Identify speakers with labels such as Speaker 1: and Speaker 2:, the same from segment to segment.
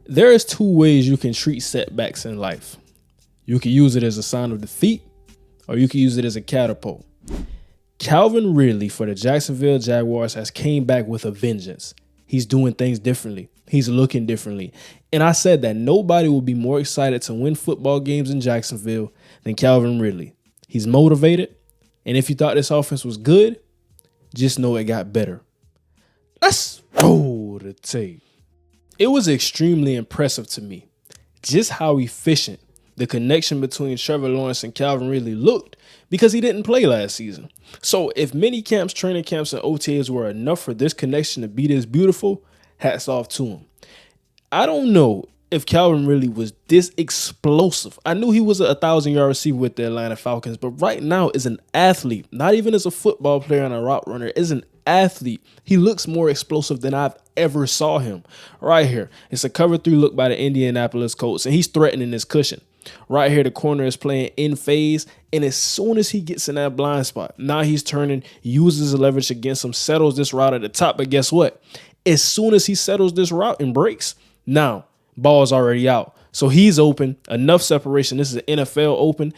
Speaker 1: There is two ways you can treat setbacks in life. You can use it as a sign of defeat, or you can use it as a catapult. Calvin Ridley for the Jacksonville Jaguars has came back with a vengeance. He's doing things differently. He's looking differently. And I said that nobody will be more excited to win football games in Jacksonville than Calvin Ridley. He's motivated. And if you thought this offense was good, just know it got better. Let's roll the tape. It was extremely impressive to me just how efficient the connection between Trevor Lawrence and Calvin Ridley looked because he didn't play last season. So if mini camps, training camps, and OTAs were enough for this connection to be this beautiful, hats off to him. I don't know if Calvin Ridley was this explosive. I knew he was a 1,000-yard receiver with the Atlanta Falcons, but right now as an athlete, not even as a football player and a route runner, as an athlete, he looks more explosive than I've ever saw him. Right here, it's a cover 3 look by the Indianapolis Colts, and he's threatening his cushion. Right here, the corner is playing in phase, and as soon as he gets in that blind spot, now he's turning, uses the leverage against him, settles this route at the top, but guess what? As soon as he settles this route and breaks, now ball's already out. So he's open, enough separation. This is an NFL open.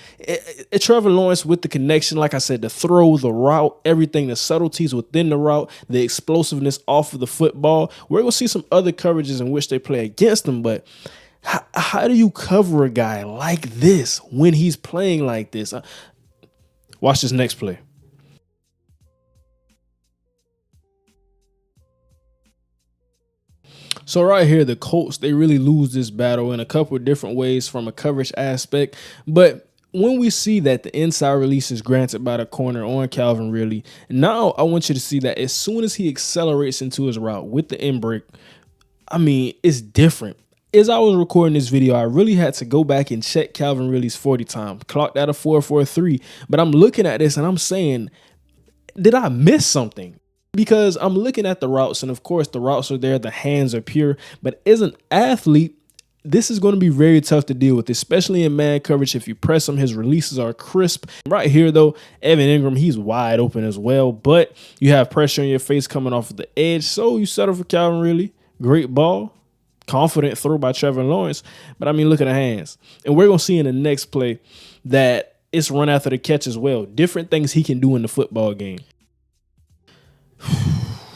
Speaker 1: Trevor Lawrence with the connection, like I said, the throw, the route, everything, the subtleties within the route, the explosiveness off of the football. We're going to see some other coverages in which they play against him, but how do you cover a guy like this when he's playing like this? Watch this next play. So right here, the Colts, they really lose this battle in a couple of different ways from a coverage aspect. But when we see that the inside release is granted by the corner on Calvin Ridley, now I want you to see that as soon as he accelerates into his route with the in break, I mean, it's different. As I was recording this video, I really had to go back and check Calvin Ridley's 40 time. Clocked out a 4.43, but I'm looking at this and I'm saying, did I miss something? Because I'm looking at the routes, and of course the routes are there, the hands are pure, but as an athlete, this is going to be very tough to deal with, especially in man coverage. If you press him, his releases are crisp. Right here, though, Evan Ingram, he's wide open as well, but you have pressure on your face coming off of the edge, so you settle for Calvin Ridley. Great ball. Confident throw by Trevor Lawrence, but I mean, look at the hands. And we're going to see in the next play that it's run after the catch as well. Different things he can do in the football game.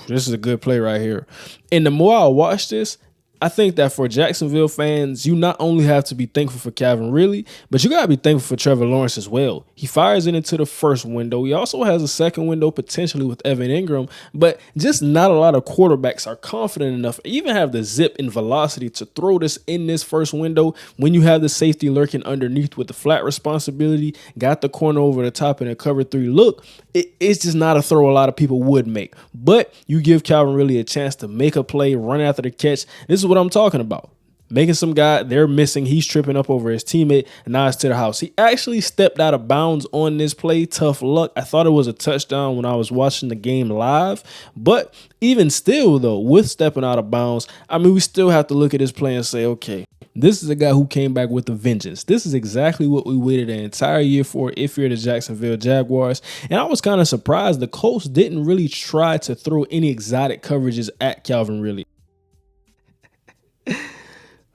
Speaker 1: This is a good play right here. And the more I watch this, I think that for Jacksonville fans, you not only have to be thankful for Calvin Ridley, but you got to be thankful for Trevor Lawrence as well. He fires it into the first window. He also has a second window potentially with Evan Ingram, but just not a lot of quarterbacks are confident enough, even have the zip and velocity to throw this in this first window when you have the safety lurking underneath with the flat responsibility, got the corner over the top in a cover 3 look. It's just not a throw a lot of people would make, but you give Calvin Ridley a chance to make a play, run after the catch. This is what I'm talking about. Making some guy, they're missing. He's tripping up over his teammate, and now it's to the house. He actually stepped out of bounds on this play. Tough luck. I thought it was a touchdown when I was watching the game live, but even still, though, with stepping out of bounds, I mean, we still have to look at this play and say, okay, this is a guy who came back with a vengeance. This is exactly what we waited an entire year for if you're the Jacksonville Jaguars. And I was kind of surprised the Colts didn't really try to throw any exotic coverages at Calvin Ridley.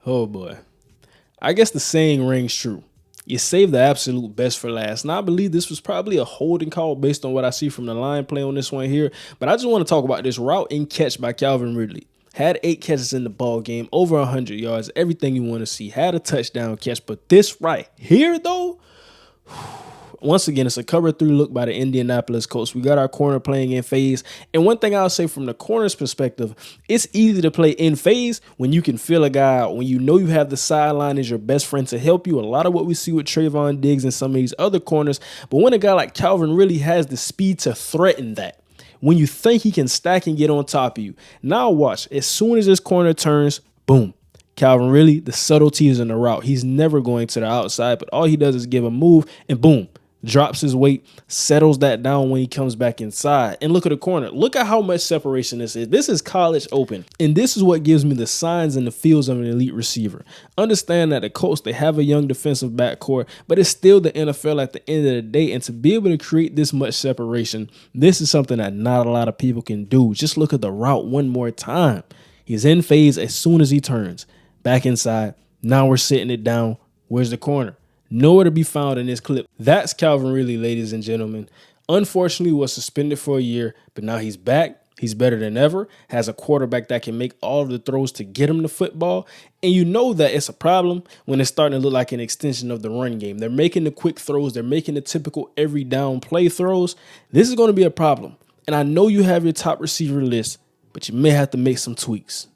Speaker 1: Oh boy. I guess the saying rings true. You save the absolute best for last. Now, I believe this was probably a holding call based on what I see from the line play on this one here. But I just want to talk about this route and catch by Calvin Ridley. Had 8 catches in the ball game, over 100 yards, everything you want to see. Had a touchdown catch, but this right here, though, once again, it's a cover 3 look by the Indianapolis Colts. We got our corner playing in phase. And one thing I'll say from the corner's perspective, it's easy to play in phase when you can feel a guy out, when you know you have the sideline as your best friend to help you. A lot of what we see with Trayvon Diggs and some of these other corners. But when a guy like Calvin really has the speed to threaten that, when you think he can stack and get on top of you. Now watch, as soon as this corner turns, boom. Calvin Ridley, the subtlety is in the route. He's never going to the outside, but all he does is give a move and boom, drops his weight, settles that down when he comes back inside. And look at the corner. Look at how much separation this is. This is college open. And this is what gives me the signs and the feels of an elite receiver. Understand that the Colts, they have a young defensive backcourt, but it's still the NFL at the end of the day. And to be able to create this much separation, this is something that not a lot of people can do. Just look at the route one more time. He's in phase as soon as he turns. back inside. Now we're sitting it down. Where's the corner? Nowhere to be found in this clip. That's Calvin Ridley, ladies and gentlemen. Unfortunately, was suspended for a year, but now he's back. He's better than ever, has a quarterback that can make all of the throws to get him the football. And you know that it's a problem when it's starting to look like an extension of the run game. They're making the quick throws. They're making the typical every down play throws. This is going to be a problem. And I know you have your top receiver list, but you may have to make some tweaks.